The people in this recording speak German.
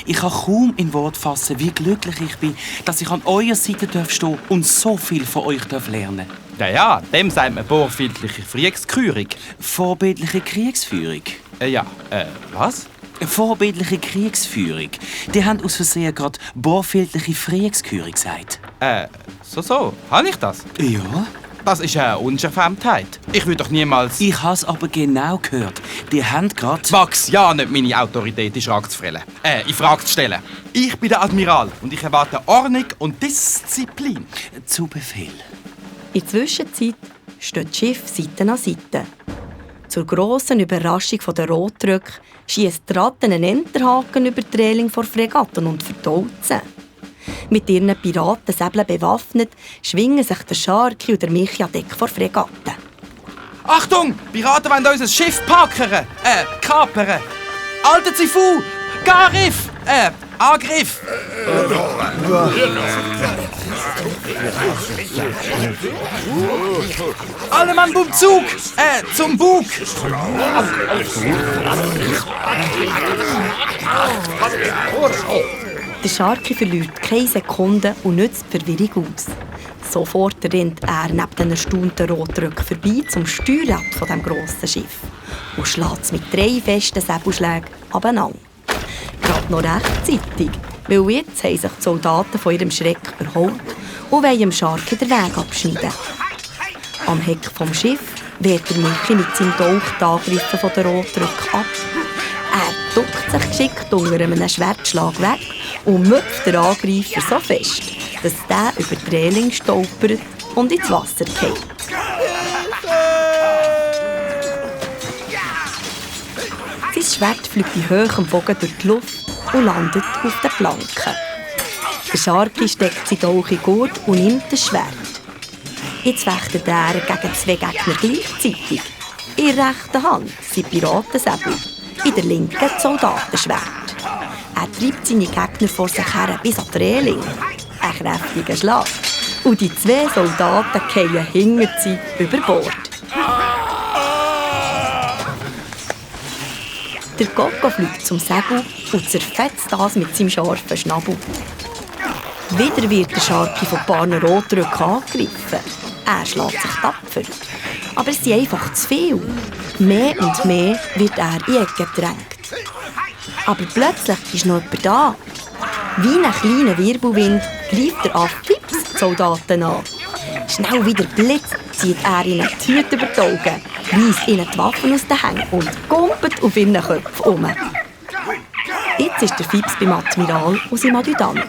Ich kann kaum in Wort fassen, wie glücklich ich bin, dass ich an eurer Seite stehen darf und so viel von euch lernen darf. Ja, dem sagt man vorbildliche Kriegskührung. Vorbildliche Kriegsführung. Was? Vorbildliche Kriegsführung. Die haben aus Versehen gerade vorbildliche Kriegskührung gesagt. So. Habe ich das? Ja. Das ist eine Unverschämtheit. Ich würde doch niemals... Ich habe es aber genau gehört. Die haben gerade... Max, ja, nicht meine Autorität in Frage zu stellen. In Frage zu stellen. Ich bin der Admiral und ich erwarte Ordnung und Disziplin. Zu Befehl. In der Zwischenzeit stehen die Schiffe Seite an Seite. Zur grossen Überraschung der Rotröcke schiesst die Ratte einen Enterhaken über die Reling vor Fregatten und verdaut sie. Mit ihren Piratensäbeln bewaffnet schwingen sich der Scharki und der Michi an Deck vor Fregatten. Achtung! Piraten wollen unser Schiff packern! Kapern! Alter Zifu! Garif! Angriff! Alle Mann beim Zug! Zum Bug! Der Scharki verliert keine Sekunde und nützt die Verwirrung aus. Sofort rennt er neben den erstaunten Rotröcken vorbei zum Steuerrad von dem grossen Schiff und schlägt es mit 3 festen Säbelschlägen abeinander. Gerade noch rechtzeitig, weil jetzt haben sich die Soldaten von ihrem Schreck erholt und wollen dem Scharki den Weg abschneiden. Am Heck vom Schiff wehrt der Michi mit seinem Dolch die Angriffe der Rotröcke ab. Er duckt sich geschickt unter einem Schwertschlag weg und müpft den Angreifer so fest, dass der über die Reling stolpert und ins Wasser fällt. Sein Schwert fliegt in hohem Bogen durch die Luft und landet auf den Planken. Der Scharki steckt seinen Dolch in den Gurt und nimmt das Schwert. Jetzt fechtet er gegen 2 Gegner gleichzeitig. In der rechten Hand sind Piratensäbel, in der linken das Soldatenschwert. Er treibt seine Gegner vor sich her bis an die Reling. Ein kräftiger Schlag. Und die 2 Soldaten fallen hinter sie über Bord. Der Coco fliegt zum Segel und zerfetzt das mit seinem scharfen Schnabel. Wieder wird der Scharki von ein paar Rotröcken angegriffen. Er schlägt sich tapfer. Aber es sind einfach zu viel. Mehr und mehr wird er in die Ecke gedrängt. Aber plötzlich ist noch jemand da. Wie ein kleiner Wirbelwind greift er Affe die Soldaten an. Schnell wie der Blitz zieht er ihnen die Hüte über die Augen, reißt ihnen die Waffen aus den Händen und kumpelt auf ihren Köpfen um. Jetzt ist der Fips beim Admiral und seinem Adjutant.